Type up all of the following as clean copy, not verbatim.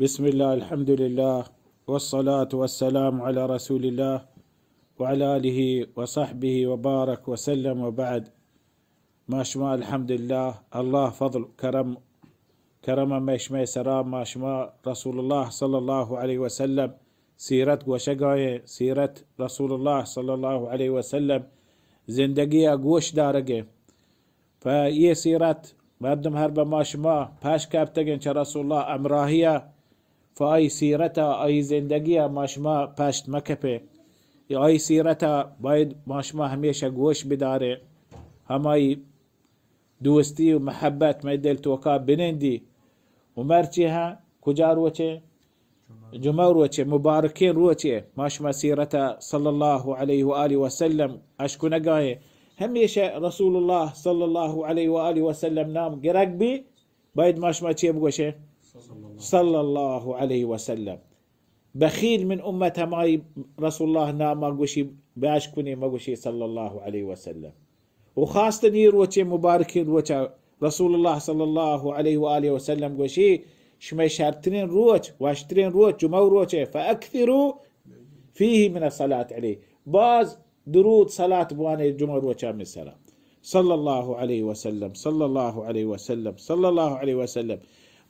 بسم الله، الحمد لله، والصلاة والسلام على رسول الله وعلى آله وصحبه وبارك وسلم، وبعد. ما شما الحمد لله، الله فضل كرم ما شما سرام ما شما رسول الله صلى الله عليه وسلم سيرت وشقاية سيرت رسول الله صلى الله عليه وسلم زندگی گوش دارگه فیه سیرت مردم هربا ما شما پاش کبتگن چه رسول الله امراهیه فای سیرتا ای زندگی ما شما پشت مکپه ای سیرتا باید ما شما همیشه گوش بداره همای دوستی و محبت ما دل توکا بنندی و مرچی ها کجا روچه جمع روچه مبارکین روچه ما شما سیرتا صلی الله علیه و آله و سلم اشکو نگاهه همیشه رسول الله صلی الله علیه و آله و سلم نام گرگ بی باید ما شما چیه بگوشه صلى الله عليه وسلم. بخيل من أمة ماي رسول الله نام ما قوشي باشكني ما قوشي صلى الله عليه وسلم. وخاصة يروتي مباركين روتي رسول الله صلى الله عليه وآله وسلم قوشي شما شارتين روت واشترين روت جمو روتي فأكثروا فيه من الصلاة عليه باز درود صلاة بواني جمو روتي من السلام صلى الله عليه وسلم صلى الله عليه وسلم صلى الله عليه وسلم.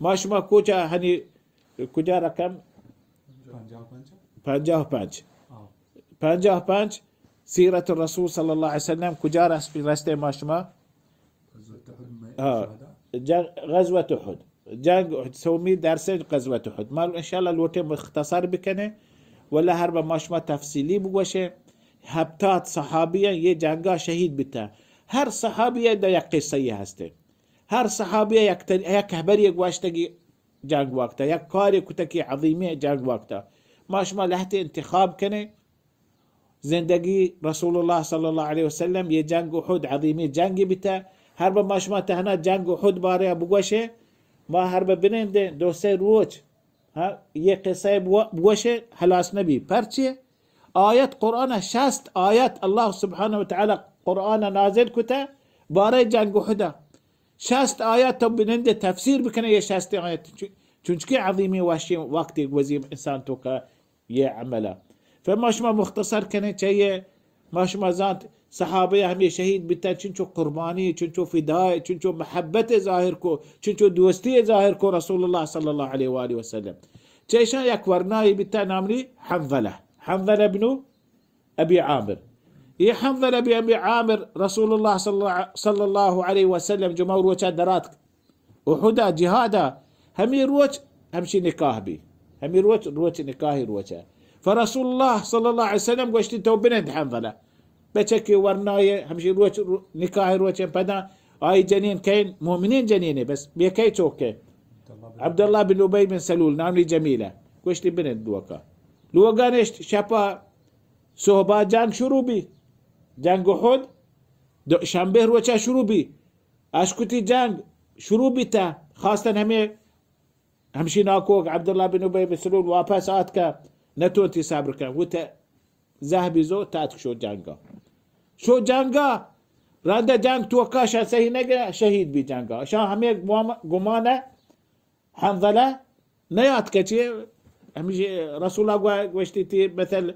ما شما کجا هنی کجا رقم 55 سیرت الرسول صلی الله علیه وسلم کجا رسته ما شما غزوة احد جنگ احد سومی درس غزوة احد ما ان شاء الله الوقت مختصر بکنه ولا هربا ما شما تفصیلی بگوشه هبتات صحابیه یه جنگا شهید بیتا هر صحابیه دا یک قصه هسته هر صحابي يك هبري واشتقي جانج وقتا يك كاري كتكي عظيمة جانج وقتا ما شما لهت انتخاب كني زندگي رسول الله صلى الله عليه وسلم يه جانج احد عظيمة جانج بتا هربا ما شما تهنا جانج احد باري بوشه ما هربا بنين دو سي روچ ها يه قصة بوشه حلاس نبي پرچه آيات قرآن شاست آيات الله سبحانه وتعالى قرآن نازل كتا باري جانج احده 60 آيات طب بنند تفسير بكنا يا 60 آيات چونكي عظيمة واشي وقت وزيم إنسان توكا يعمله فما شما مختصر كنا چيه ما شما زانت صحابة هم شهيد بتا چنچو قرباني چنچو فداء چنچو محبت ظاهر کو چنچو دوستي ظاهر کو رسول الله صلى الله عليه وآله وسلم چيشان يك ورناي بتا نامري حنظلة بن أبي عامر هي حنظلة بأبي عامر رسول الله صلى الله عليه وسلم جمهور وجه دراتك وحدا جهادا همي روج همشي نكاه بي همي روج نكاهي روجه فرسول الله صلى الله عليه وسلم قشتي تو بنت حنظلة بچكي ورناي همشي روج نكاهي روجه بدا اي جنين كين مؤمنين جنينه بس بيكي توكي عبد الله بن ابي بن سلول ناملي جميله قشتي بنت دوكا لوغانشت شابا صحبه جان شروع بي جنگ احد شنبه روچه شروع بی اشکتی جنگ شروع بیتا خاصة همشي ناكوك عبد الله بن ابي بن سلول واپس آت که نتونتی صبر کن وتا ذهبی زو تاتك شو جنگا رانده جنگ توکاشا صحیح نگه شهید بی جنگا شان همه گمانه حنظله نیاد که چیه همشي رسول الله قوشتي تي مثل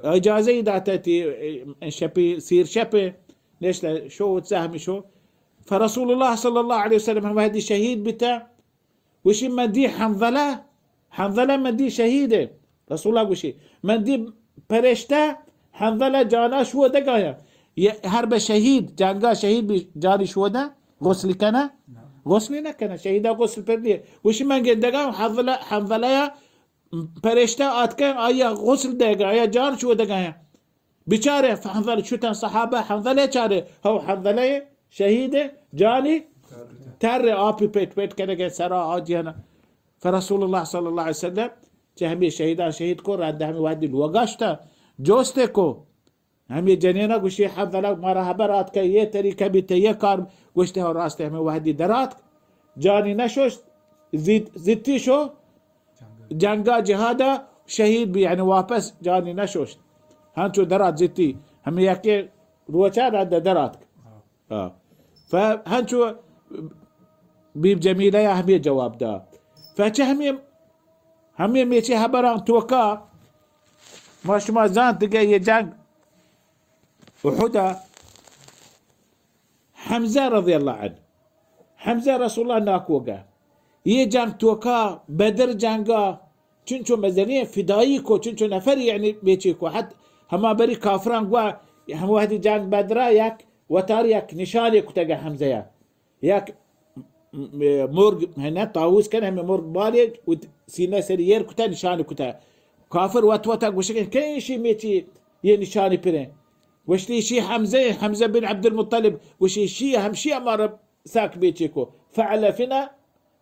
اجازه داتتي شبي سير شبي ليش شو تساهمي شو فرسول الله صلى الله عليه وسلم هم هدي شهيد بتا وشي مدي حنظله مدي شهيده رسول الله وشي مدي برشته حنظله جانا شو دقايا هرب شهيد جانغا شهيد جاني شو ده غسل كنا غسل نكنا شهيدا غسل بردي وشي من دقا حنظله پرشته آتکن آیا غسل دیگه آیا جان شو دیگه بیچاره حنظله شوتن صحابه حنظله چاره هو حنظله شهید جانی تر آبی پیت کنه سرا آجیانا فرسول الله صلی الله علیه وسلم چه همی شهیدان شهید کو رد همی وادی لوگاشتا جوسته کو همی جنینا گوشی حنظله مرحبا رات که یه طریقه بیته یه کار گوشته ها راسته همی وادی درات جانی نشوش زیدتی شو جنگا جهادا شهيد بي يعني واپس جاني نشوش هانشو درات زيتي هم يكي روچا رد دراتك فهانشو بيب جميلة يا همي جواب دا فچه همي همه میچی هبران توکا ما شما زان تگه یه جنگ احدا حمزه رضی الله عنه حمزه رسول الله ناکوگا یه جنگ توکا بدر جنگا چونچو مزنی فدایی کو چونچو نفر یعنی میچی کو حد هما بری کافران گوا هم وحدی جنگ بدرا یک وتار یک نشانی کتگه حمزه یک مرغ هنا طاووس كان هم مرغ بالي وسينا سريير كتا نشاني كتا كافر وتوتا وشكن كاين شي ميتي ي نشاني بيرين وشتي شي حمزه بن عبد المطلب وشي شي هم شي امر ساك بيتيكو فعل فينا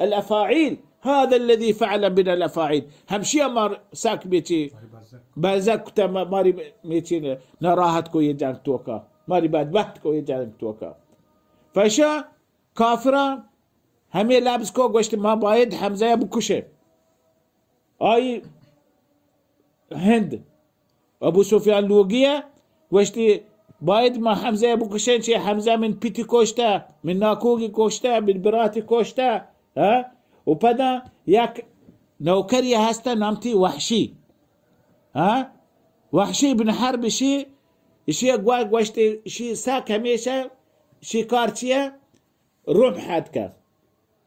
الافاعيل هذا الذي فعل بنا الافاعيل هم شي امر ساك بيتي بازك كتا ماري ميتي نراهتكو يجان توكا ماري بعد بحتكو يجان توكا فشا كافرا همه لبس کو گوشت ما باید حمزه بکشه آی هند ابو سفیان لوگیه گوشتی باید ما حمزه بکشن چه حمزه من پیتی کشته من ناکوگی کشته من براتی کشته ها و پدا یک نوکری هسته نامتی وحشی ها وحشی بن حرب شی گوشتی شی ساک همیشه شی کار چیه رمح حد کرد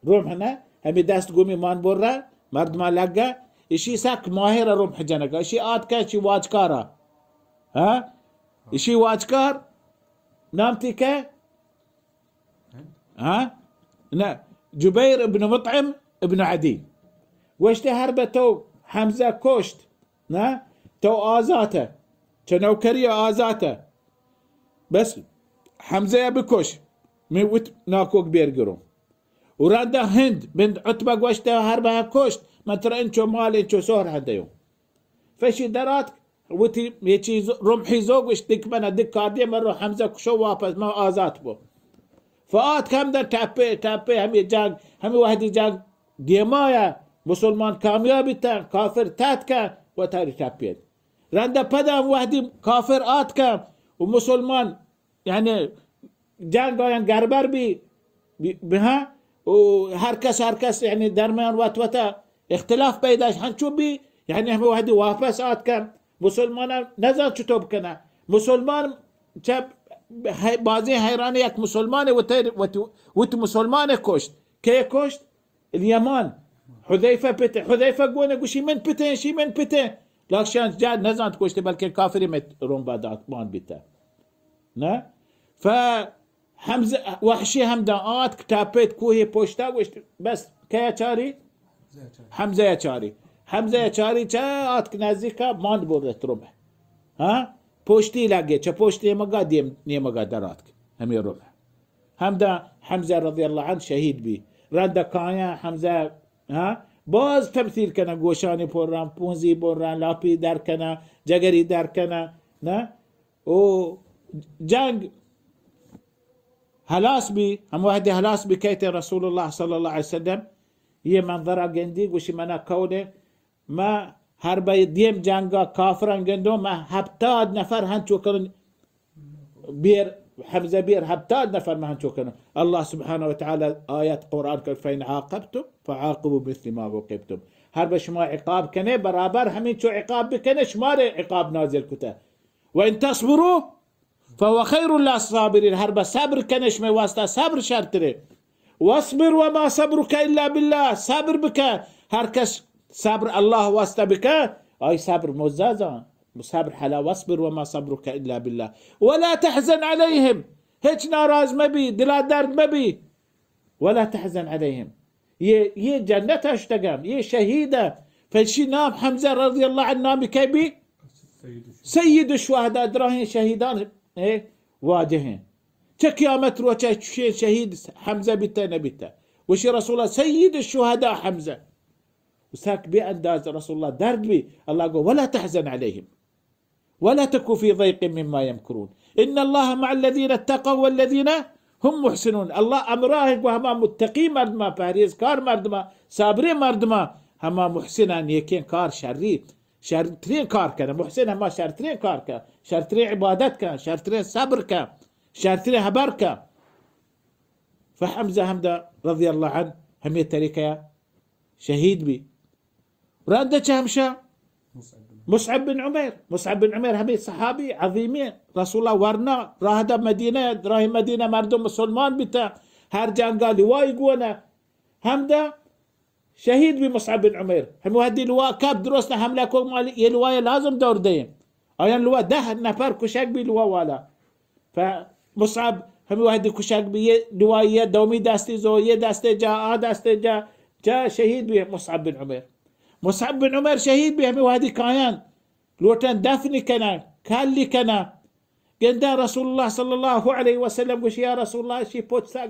رمحنا همي داست قومي مان برا مرد ما لقى اشي ساك ماهرة رمح جنقا اشي آتكا اشي واجكارا ها اشي واجكار نامتك ها جبير ابن مطعم ابن عدي واشتي هربة تو حمزة كوشت تو آزاته تنوكرية آزاته بس حمزة بكوش ميوت ناكوك بيرقرو وراندا هند بنت عتبة قوشتها هربها كوشت ما ترى انشو مال انشو سهر هذا يوم فشي درات وتي يجي رمحي زوج وش دك بنا دك كاردية مرة حمزة كشو واپس ما آزات بو فآت كم در تابي هم يجاق هم واحد يجاق ديمايا مسلمان كاميابي تا كافر تات كا وتاري تابين راندا پدا واحد كافر آت كا ومسلمان يعني جان قاين غربر بي بها وهر كس يعني درمیان وتا اختلاف پیداش هنچو بی يعني هم واحد واپس آت کن مسلمان نزد چطور بکنه مسلمان چه بازی حیرانی یک مسلمان وت مسلمان کشت که کشت اليمان حذیفه گونه گوشی من پته شی من پته لکشان جاد نزد کشته بلکه کافری مت روم بعد مان بیته نه ف حمزه وحشي همداءات كتابت كوهي بوشتا وشت بس كيا چاري حمزه يا چاري حمزه يا چاري چات كنازيكا ماند بورت ربح ها بوشتي لاگه چه پوشتي مگا ديم نيمگا دراتك همي ربح همدا حمزه رضي الله عنه شهيد بي رد كايا حمزه ها باز تمثيل كنا گوشاني پوران پونزي بوران لاپي در كنا جگري در كنا نه او جنگ هلاس بي هم واحد هلاس بكيت رسول الله صلى الله عليه وسلم هي منظرة جندي وشي منا كونه ما هربا ديم جانجا كافران جندو ما هبتاد نفر هنچو كرن بير حمزة بير هبتاد نفر ما هنچو كرن الله سبحانه وتعالى آيات قرآن كل فإن عاقبتم فعاقبوا مثل ما عوقبتم هربا شما عقاب كنه برابر همين شو عقاب بكنه شمار عقاب نازل كته وإن تصبروا فهو خير للصابرين هربا صبر كنش ما واسطة صبر شرطره واصبر وما صبرك إلا بالله صبر بك هركس صبر الله واسطة بك أي صبر مزازا صبر حلا واصبر وما صبرك إلا بالله ولا تحزن عليهم هيك ناراز مبي دلا درد مبي ولا تحزن عليهم يه جنة اشتقام يه شهيدة فالشي نام حمزة رضي الله عنه نام كيبي سيد الشهداء دراهين شهيدان ايه واجهين كقيامت روچا شهيد حمزة بتا نبتا وشي رسول الله سيد الشهداء حمزة وساك بأنداز رسول الله درد بي الله قال ولا تحزن عليهم ولا تكن في ضيق مما يمكرون إن الله مع الذين اتقوا والذين هم محسنون الله أمراهق وهما متقي مردما باريز كار مردما صابري مردما هما محسنان يكين كار شري شرطرين كار كان محسن هما شرطرين كار كان شرطرين عبادت كان شرطرين صبر كان شرطرين هبر كان فحمزة همدا رضي الله عنه هم يتريك شهيد بي رانده همشا مصعب بن عمير. مصعب بن عمير همي صحابي عظيمين رسول الله ورنا راهدا مدينة راهي مدينة مردم مسلمان بتا هر جان قال لواء يقونا همدا شهيد بمصعب بن عمير. هم هدي لواء كاب دروسنا حمله كو مالي لواء لازم دور دين ايان لواء 10 نفر كشاك بلواء والا. فمصعب هم هدي كشاك بي لواء دومي داستي زو داستي جا داستي جا شهيد بمصعب بن عمير. مصعب بن عمر شهيد بهم وهدي كايان لوتن دفني كنا كالي كنا قلنا رسول الله صلى الله عليه وسلم وش يا رسول الله شي بوت ساق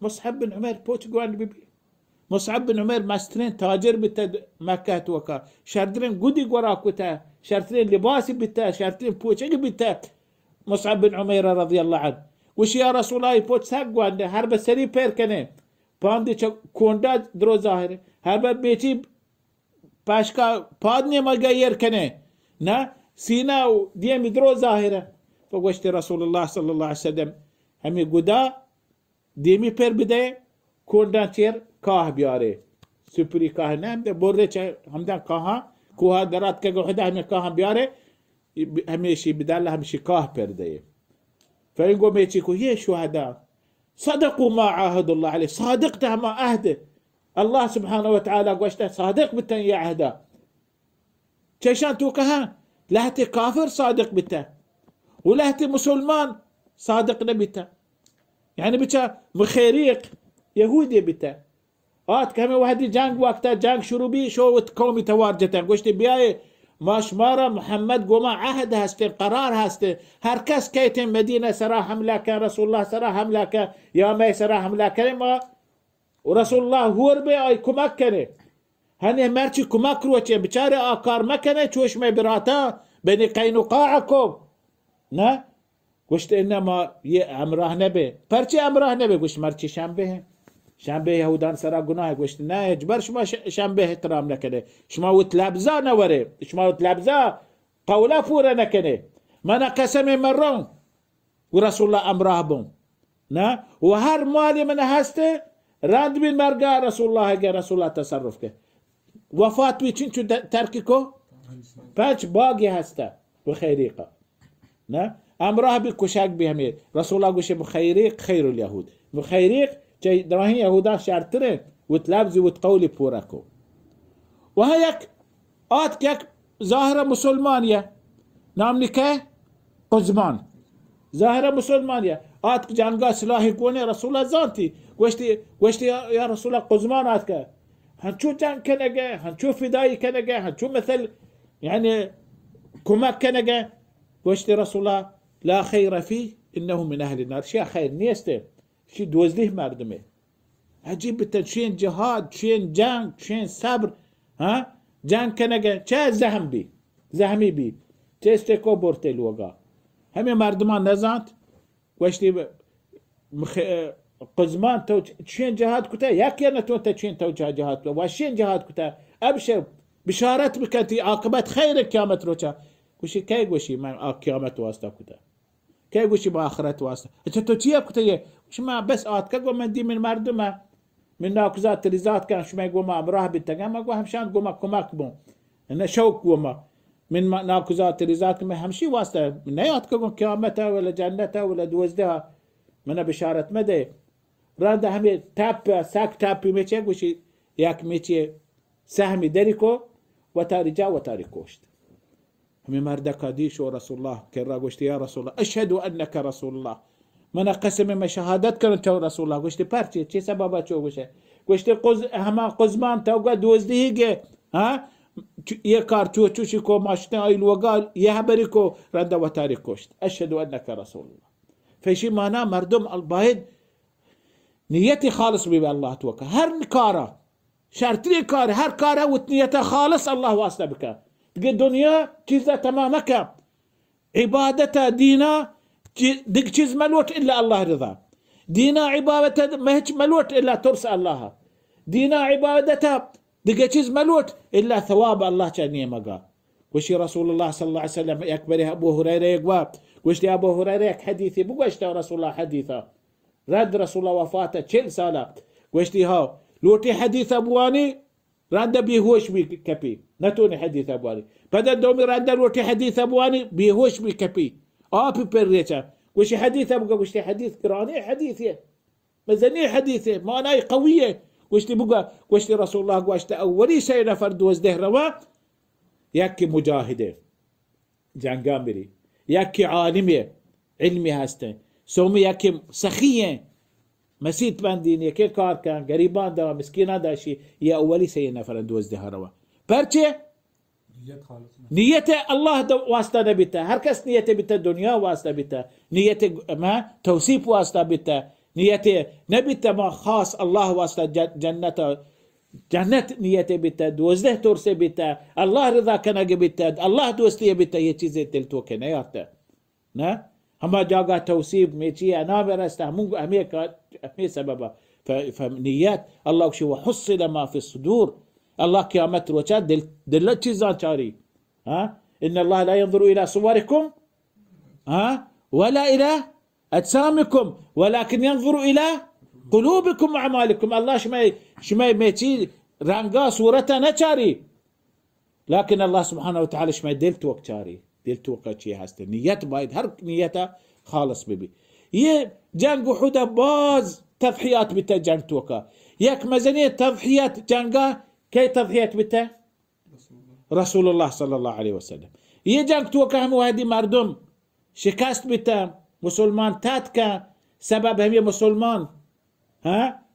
مصعب بن عمر بوت قوان بيبي. مصعب بن عمر ماسترين تاجر بتا مكة توكا شردرين قدي وراكوتا شرطين لباسي بتا شرطين بوتشك بتا. مصعب بن عمر رضي الله عنه وش يا رسول الله بوت ساق قوان هرب سري بير كنه باندي كوندا درو ظاهره هرب بيتي باشكا بادني ما غير كنه نا سينا وديم درو ظاهره. فوشت رسول الله صلى الله عليه وسلم همي قدا ديمي بير بدأ كوندا تير كاه بياره سوبري كاه نام ده بورده همدا كاه كوها درات كجو حدا همي كاه بياره همي شي بدال هم شي كاه بيرده. فينقو ميتي كو هي شهداء صدقوا ما عاهد الله عليه صادقته ما أهده الله سبحانه وتعالى قوشته صادق بتا يا عهدا كيشان توكها لهتي كافر صادق بتا ولهتي مسلمان صادق نبتا يعني بتا مخيريق يهودي بتا كم واحد جانج وقتا جانج شروبي شو تقومي توارجتا قوشتي بياي ماشمارا محمد قوما عهد هستين قرار هستين هر كس كيتين مدينة سرا حملة كان رسول الله سرا حملة كان يا مي سرا حملة كان ورسول الله هو ربي اي كمك كنه هني مرچي كمك روچه بچاره آکار مکنه چوش مي براتا بني قينقاعكم نه گوشت انما يه امراه نبه پرچه امراه نبه گوشت مرچي شنبه يهودان سرا گناه گوشت نه اجبر شما شنبه احترام نکنه شما وتلابزا نوره شما وتلابزا قولا فورا نکنه من قسم مرون ورسول الله امراه بون نه وهر مالي من هسته راند بين مرقا رسول الله قال رسول الله تصرف که وفات بي چنچو تركيكو باش باقي هستا بخيريقه نه امراه بكشاك بهمير رسول الله قوش مخيريق خير اليهود مخيريق جاي دراهين يهودا شارتره وتلابزي وتقولي بوراكو. وهيك آتكك ظاهرة مسلمانية نام نكه قزمان ظاهرة مسلمانية آتك جانقا سلاحي كوني رسول الله زانتي وشتي يا رسول الله قزمان آتك هنشو جان كنقه هنشو فدائي كنقه هنشو مثل يعني كمك كنقه وشتي رسول الله لا خير فيه إنه من أهل النار شيء خير نيسته شي دوزليه مردمه عجيب بتشين جهاد شين جان شين صبر ها جان كنقه چه زهمي بي تستكو بورتل وقا همي مردمان نزانت وشتي قزمان تو تشين جهاد كتا ياكينا تو تشين تو جهاد كتا وشين جهاد كتا ابشر بشارت بكتي عاقبت خير قيامت روچا وشي كاي وشي ما قيامت واسطه كتا كاي وشي ما اخرت واسطه انت تو تي كتا وش ما بس كغو من دي من مردمه من ناقزات ريزات كان شو ما يقول ما امراه بالتقام ما همشان قوما كماك بون انا شوك قوما من ناقزات ريزات ما همشي واسطه من نيات كغو قيامتها ولا جنتها ولا دوزدها من بشارت مدى رانده همه تاب ساك تابي ميچه گوشي ياك ميچه سهمي دريكو وتارجا وتاريكوشت همه مردك ديشو رسول الله كرا گوشت يا رسول الله اشهد انك رسول الله من قسم ما شهادت كرن تو رسول الله گوشت پرچه چه سببا چو گوشه گوشت هما قزمان توقع دوزدهيگه ها يه كار چوچوشي کو ماشتن ايل وقال يهبريكو رانده وتاريكوشت اشهد انك رسول الله فشي مانا مردم الباهد نيتي خالص بي الله توكا هر كارا شرطي كار هر كارا وتنيته خالص الله واسطه بك تقول الدنيا چيزا تمامك عبادته دينا دق چيز ملوت الا الله رضا دينا عبادته ما هيك ملوت الا ترسى الله دينا عبادته دق چيز ملوت الا ثواب الله كان مقا وشي رسول الله صلى الله عليه وسلم يكبر ابو هريره يقوا وش ابو هريره حديثي بقوشت رسول الله حديثه رد رسول الله وفاته 40 ساله وشتي ها لوتي حديث ابواني راندا بيهوش بي كبي نتوني حديث أبواني بدأ دومي راندا الوتي حديث أبواني بيهوش بي كبي بي بريتا وش حديث أبقى وش حديث قراني حديثه مزني حديثه ما أنا قوية وش بقى وش رسول الله وش أولي شيء نفرد وزده روا يكي مجاهدة جانجامري يكي عالمية علمي هستن سومي يكي سخية مسيت باندين يكي كار كان غريبان دا مسكينان دا شي يا أولي شيء نفرد وزده روا برچه نيته الله واسطه نبيته هر کس نيته بيته دنيا واسطه بيته نيته ما توصيف واسطه بيته نيته نبيته ما خاص الله واسطه جنت نيته بيته دوزده تورسه بيته الله رضا کنه بيته الله دوستيه بيته ये चीजें दिल तो के नहीं आता ना हमा जागा توصيف ميچي انا برست हमें سبب فنيات الله شو وحصل ما في الصدور الله قيامت روچا دل چیزاں چاری ان الله لا ينظر الى صوركم ولا الى اجسامكم ولكن ينظر الى قلوبكم واعمالكم الله شماي ميچي رنگا صورتا نچاری لكن الله سبحانه وتعالى شماي دلتوك چاری دلتوك چی هست نیت باید هر نیتا خالص ببی یہ جنگ احد باز تضحيات بتا جنگ توكا يك مزنية تضحيات جنگا كي تضحيات بتا رسول الله صلى الله عليه وسلم يجنك توقع هم وهدي مردم شكاست بتا مسلمان تاتكا سبب هم مسلمان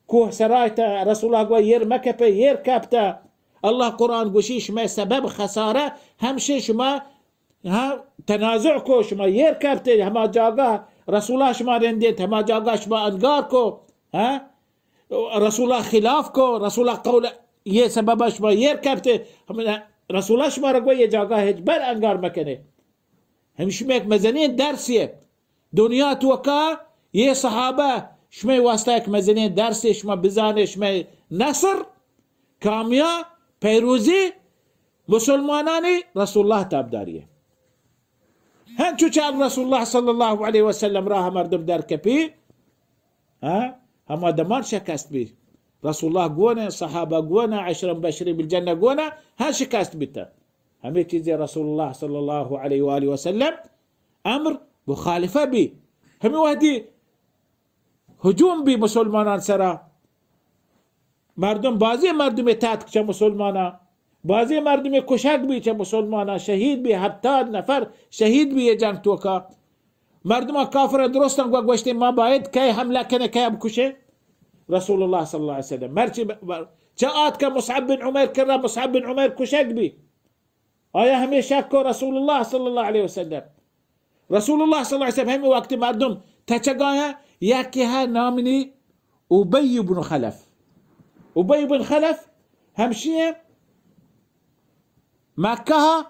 كوه سرايتا رسول الله قوى ير مكبه ير كابتا الله قرآن قوشيش ما سبب خسارة همشي شما تنازعكو شما ير كابتا هما جاقا رسول الله شما رندت هما جاقا شما انقاركو رسول الله خلافكو رسول الله قول ये सबब शमा ये करते हम रसूला शमा रगवा ये जगह है बल अंगार मकने हम शमे एक मजनी दर्स ये दुनिया توका ये सहाबा शमे वास्ता एक मजनी दर्स शमा बिजाने शमे नसर कामया पैरूजी मुसलमानानी रसूलुल्लाह ताबदारी हन चुचार रसूलुल्लाह सल्लल्लाहु अलैहि वसल्लम राह मर्दम दर कपी हम दमान शकस्त भी رسول الله قونا صحابة قونا 10 مبشرين بالجنة قونا ها شكاست بتا همي تيزي رسول الله صلى الله عليه وآله وسلم أمر مخالفة بي همي وهدي هجوم بي مسلمان سرا مردم بازي مردم تاتك چه مسلمانا بازي مردم کشک بي چه مسلمانا شهيد بي 70 نفر شهيد بي جنگ توكا مردم كافر درستن گوشتين ما باید كي حمله کنه كي بكشه رسول الله صلى الله عليه وسلم مرشي جاءت كمصعب بن عمير كرا مصعب بن عمير كشك بي آيا همي شكو رسول الله صلى الله عليه وسلم رسول الله صلى الله عليه وسلم همي وقت مردم تچگاها يكيها نامني أبي بن خلف أبي بن خلف همشيه مكة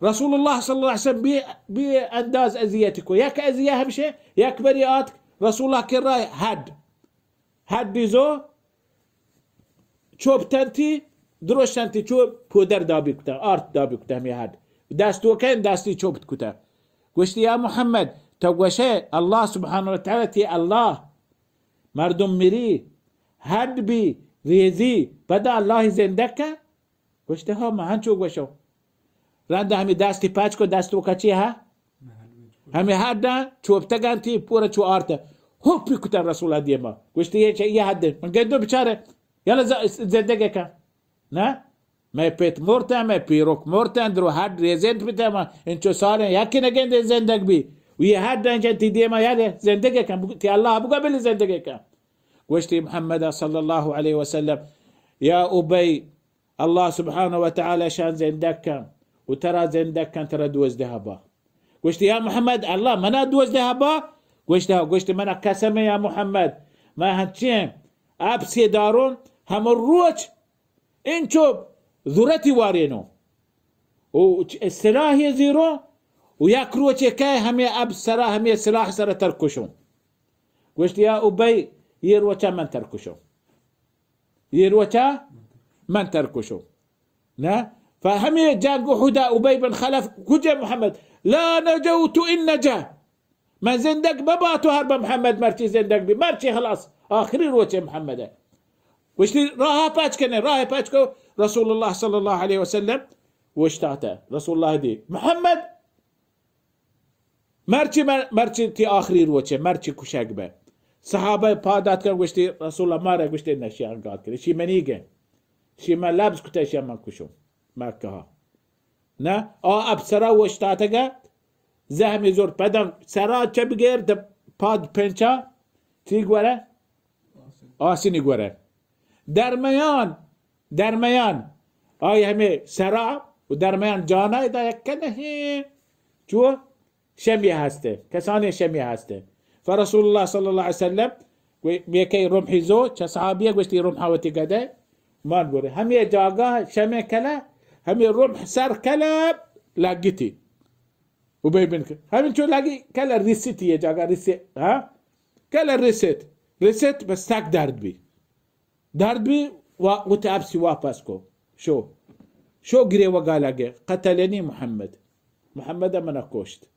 رسول الله صلى الله عليه وسلم بأنداز أزيتكو ياك أزيه همشي ياك برياتك رسول الله كراي هد بيزو چوب تنتي دروش تنتي چوب پودر دابي كتا ارت دابي كتا همي هد دستو كان دستي چوب كتا قشت يا محمد توقشه الله سبحانه وتعالى تي الله مردم مري هد بي ريزي بدا الله زندكا قشت ها ما هنچو قشو رانده همي دستي پاچ کو دستو كچي ها همي هدا چوب تگانتي پورا چو آرتا هو بيكتا الرسول هديه ما قشت يا هد من قدو بچاره يلا زندگه كان نا ما بيت مورتا ما بيروك مورتا درو هاد ريزنت بتا ما انچو سالن يكي نگند زندگ بي ويا هاد انچن تي ما ياده زندگه كان تي الله ابو قبل زندگه كان قشت محمد صلى الله عليه وسلم يا أبي الله سبحانه وتعالى شان زندگ كان وترى زندگ كان ترى دوز دهبا قشت يا محمد الله منا دوز دهبا قشت منا قسم يا محمد ما هنچين ابسي دارون هم الروج انچو ذرتي وارينو والسلاح يزيرو وياكروچ كاي همي اب سرا همي سلاح سرا تركشون قشت يا ابي يروچا من تركشو يروچا من تركشو نا فهمي جاء حدا ابي بن خلف كجا محمد لا نجوت ان نجا ما زندق بباتو هرب محمد مرتي زندق بي مرتي خلاص اخري روچه محمد وشتي راها باج كنه راها باج كو رسول الله صلى الله عليه وسلم وشتاته رسول الله دي محمد مرچی تی آخری روچه مرچی کشک به صحابه پادات کن گوشتی رسول الله ماره گوشتی نشیان قاد کرد شی منیگه شی من لابس کتا شی من کشم مکه ها نه اب سرا وشتاتگه زهمی زور پدن سرا چه بگیر پاد پنچا تی گوره آسینی گوره درمیان آی همه سرا و درمیان جانای دا یکنه چو شمیه هسته کسانی شمیه هسته فرسول الله صلى الله عليه وسلم بيكي رمحي زو چه صحابيه گوشتی رمحا وتی قده ما نقول همي جاگاه شمیه کلا همي رمح سر کلا لاقيتي وبيبنك همي شو لاقي كلا ريسيتي يا جاگاه ريسيت ها كلا ريسيت بس تاك دارد بي وتابسي واپسكو شو قري وقالاقي قتلني محمد من كوشت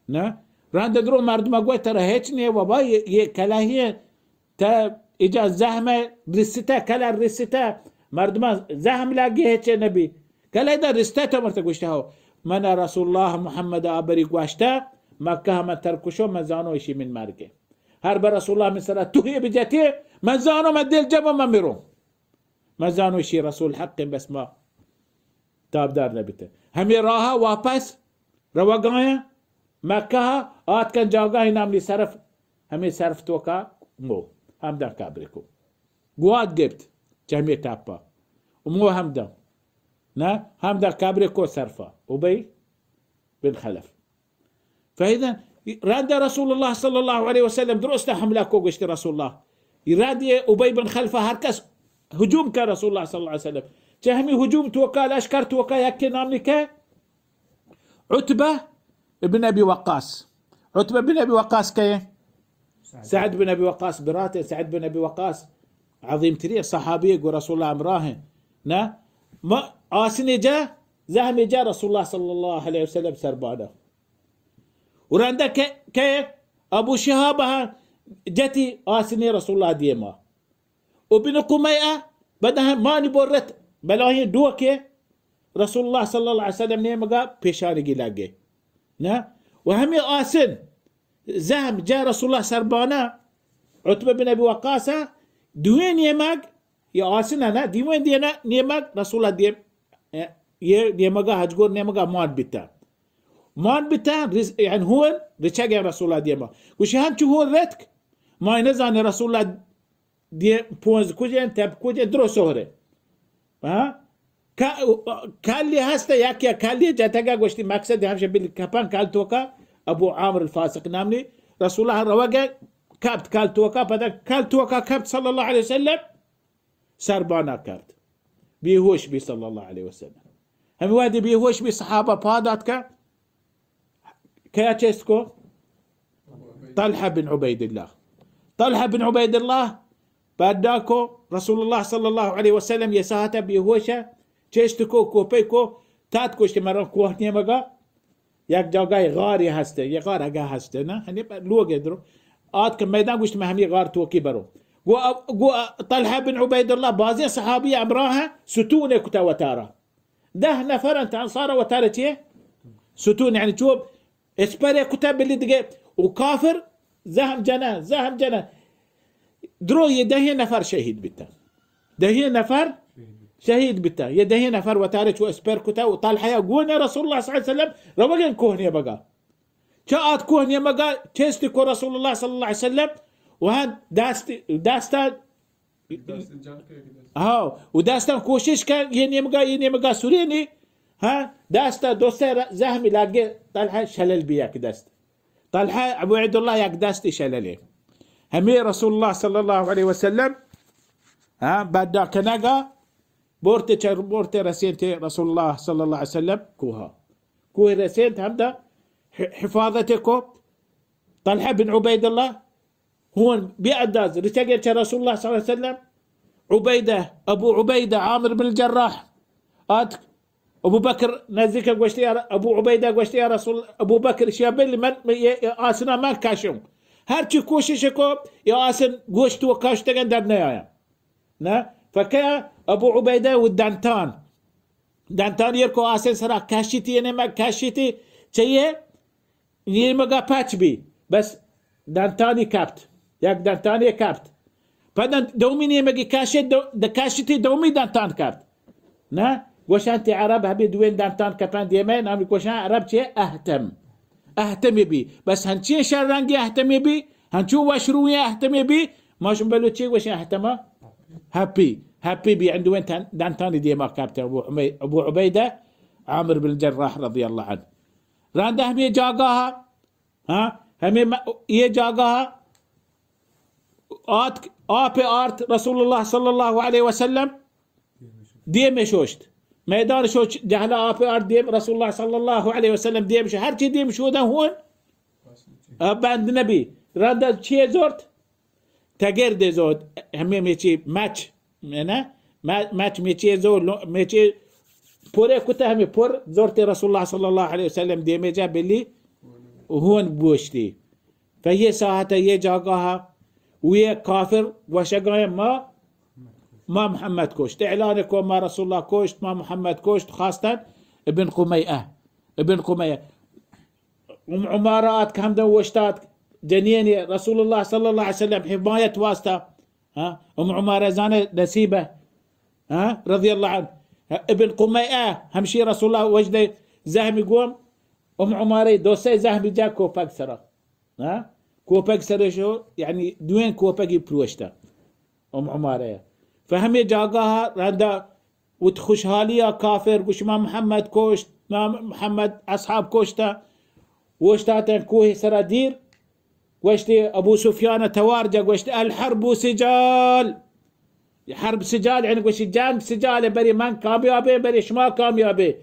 نه رانده درو مردم گوی ترى هیچ نیه بابا یه کلاهیه تا ایجا زحمه رسیتا کلا رسیتا مردم زحم لاگی هیچ نبی کلا دا رسیتا تا مرتا گوشته ها من رسول الله محمد آبری گوشته مکه هم ترکشو من زانو ایشی من مرگه هر بر رسول الله من سره توهی بجاتی من زانو من دل جبا من میرم من زانو ایشی رسول حق بس ما تابدار نبیته همی راها واپس رواقایا مكة آت كان جاگاهی ناملی صرف همه صرف توکا مو همدان كابريكو قوات جبت جميع تابا ومو همدان نا همدان كابريكو صرفا أبي بن خلف فإذا راد رسول الله صلى الله عليه وسلم درسنا حملاكو قشت رسول الله يراد أبي بن خلف هركس هجوم كان رسول الله صلى الله عليه وسلم جهمي هجوم توكا الأشكر توكا يكي ناملي عتبة ابن أبي وقاص عتبة بن أبي وقاص كي سعد بن أبي وقاص براته سعد بن أبي وقاص عظيم تريه صحابي يقول رسول الله أمراهن نا ما آسني جاء زهم جاء رسول الله صلى الله عليه وسلم سربانه وراندا كي أبو شهاب جتي آسني رسول الله ديما وبن قميئة بدها ما نبورت بلاهي دوكي رسول الله صلى الله عليه وسلم نيمقا بيشاني لاقي نا وهمي آسن زهم جاء رسول الله سربانا عتبة بن أبي وقاص دوين يمق يا آسن أنا دوين دينا نيمق رسول الله ديم نيمقا هجور نيمقا مان بتا يعني هو رشاق رسول الله ديما وش هم شو هو رتك ما ينزل رسول الله دي بونز كوجين تب كوجين درو سهرة ها كالي هسته ياكيا كالي جاتاقا قوشتي مقصد همشه بالكابان كالتوكا أبو عامر الفاسق نامني رسول الله رواقا كابت كالتوكا فدا كالتوكا كابت صلى الله عليه وسلم سربانا كابت بيهوش بي صلى الله عليه وسلم هم وادي بيهوش بي صحابة باداتك كيا تشيسكو طلحة بن عبيد الله بعداكو رسول الله صلى الله عليه وسلم يساهتا بيهوشا چشتکو کوپیکو تات کشتی مرا کوه نیمگا یک جاگای غاری هسته یک غار اگه هسته نه هنی لوگه درو آت که میدان گوشت من همی غار توکی برو گو طلحه بن عبید الله بازی صحابی امراها ستون کتا وتارا 10 نفر انت انصار وتارا چیه ستون يعني شوف اسبري كتاب اللي دقي وكافر زهم جنا درو يدهي نفر شهيد بتا دهي نفر شهيد بتا يدهي نفر وتارك واسبر كتا وطالحه يقول رسول الله صلى الله عليه وسلم روجن كوهن بقى شاءت كوهن بقى تستكو رسول الله صلى الله عليه وسلم وهان داستا وداستا كوشش كان ينمقا سوريني ها داستا دوستا زهمي لاقي طلحه شلل بياك داست طلحه ابو عبد الله ياك داستي شلله همي رسول الله صلى الله عليه وسلم ها بعد كنقا بورتي رسينتي رسول الله صلى الله عليه وسلم كوه رسينت همدا حفاظتكو طلحه بن عبيد الله هو بيعداز رتقل رسول الله صلى الله عليه وسلم ابو عبيده عامر بن الجراح ابو بكر نزيك قوشتي ابو عبيده قوشتي يا رسول ابو بكر شابل من اسنا ما كاشم هرچی کوششکو یا آسن گوشت و کاشتگن در نیایم نه فكا ابو عبيده والدانتان دانتان يركو اسن سرا كاشيتي انا ما كاشيتي تيه يمغا باتش بي بس دانتاني كابت ياك دانتاني كابت فدان دوميني مجي كاشيت دا كاشيتي دومي دانتان كابت نا وشانتي عرب هبي دوين دانتان كابان ديمين ام وشان عرب شيء اهتم بي بس هنشي شرانجي اهتم بي هنشو وشرويه اهتم بي ماش بلو شيء وش اهتم هابي بي عنده وين دانتان ديما كابتن ابو عبيده عامر بن الجراح رضي الله عنه رانده هم جاغاها هم ये جاغاها آرت رسول الله صلى الله عليه وسلم ديم شوشت ميدان شوش جهلا آرت ديم رسول الله صلى الله عليه وسلم ديم شو هرشي ديم شو ده هون عند النبي رانده شيء زورت تغير دي زود همي ميچي ماتش انا ماتش ميچي زو ميچي پورے كتا همي پور زورت رسول الله صلى الله عليه وسلم دي ميجا بلي وهون بوشتي فهي ساعتها يجاقاها ويا كافر وشقايا ما محمد كوشت اعلانكم ما رسول الله كوشت ما محمد كوشت خاصة ابن قميئة عمارات كم وشتات جنيني رسول الله صلى الله عليه وسلم حماية واسطة عمارة زانة نسيبة رضي الله عنه ابن قميئة همشي رسول الله وجده زهم يقوم عمارة دوسي زهم جا كوباك سرا كوباك سرا شو يعني دوين كوباك يبروشتا عمارة فهم جاقاها رندا وتخش هاليا كافر وش ما محمد كوشت ما محمد اصحاب كوشتا وشتاتن كوهي سرا دير وشتي ابو سفيان توارجا وشتي الحرب سجال حرب سجال يعني وش جنگ سجال بري من كاميابي بري شما كاميابي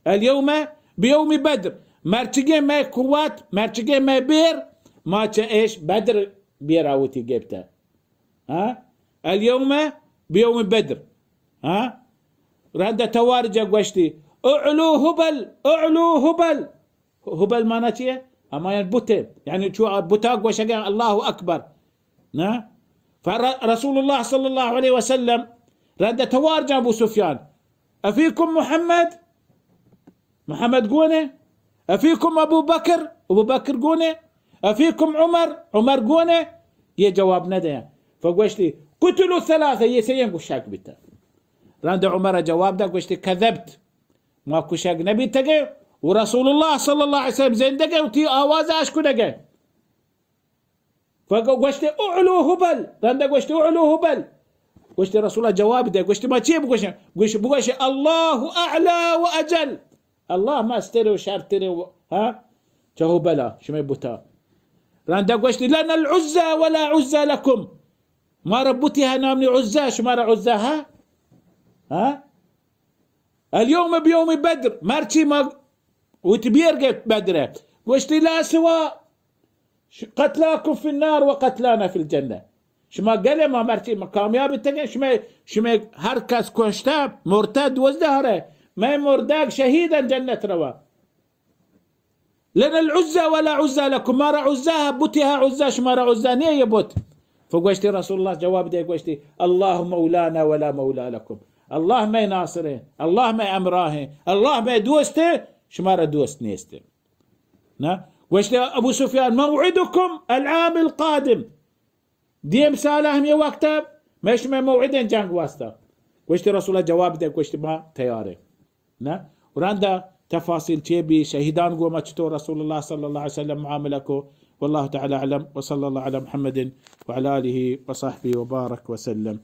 اليوم بيوم بدر مرتجي ما قوات مرتجي ما بير ما ايش بدر بيراوتي جبته اليوم بيوم بدر رد توارجا وشتي اعلو هبل ما نتيه اما ينبوتين يعني شو بوتاق وشقا الله اكبر فرسول الله صلى الله عليه وسلم رد توارجا ابو سفيان افيكم محمد قونه افيكم ابو بكر قونه افيكم عمر قونه يا جواب ندى فقوشتي قتلوا ثلاثة يسيين قشاك بتا رند عمر جواب دا قوشتي كذبت ما كشاك نبي تقي ورسول الله صلى الله عليه وسلم زين دقي وتي آواز اشكو دقي فقوشتي اعلو هبل رند قوشتي اعلو هبل قوشتي رسول الله جواب دا قوشتي ما تشي بقوشي الله اعلى واجل الله ما استري وشارتري شهو بلا شمي بوتا رند قوشتي لنا العزة ولا عزة لكم ما ربتها نامني عزاش ما عزاها اليوم بيوم بدر مارتي ما وتبيرقت بدر واشتي لا سواء قتلاكم في النار وقتلانا في الجنة شما قال ما مارتي ما كامياب التقى شما هركس كوشتاب مرتد وزدهره ما مرداك شهيدا جنة روا لنا العزة ولا عزة لكم ما عزاها بوتها عزاش ما عزانية يبوت فقوشتي رسول الله جواب دي قوشتي الله مولانا ولا مولى لكم الله ما يناصره الله ما يأمراه الله ما يدوسته شمارة دوست نيسته قوشتي أبو سفيان موعدكم العام القادم ديم سالهم يا وقتها مش ما موعدين جانج واسطة قوشتي رسول الله جواب دي قوشتي ما تياري وراندا تفاصيل تيبي شهيدان قوما تشتو رسول الله صلى الله عليه وسلم معاملكو والله تعالى أعلم وصلى الله على محمد وعلى آله وصحبه وبارك وسلم.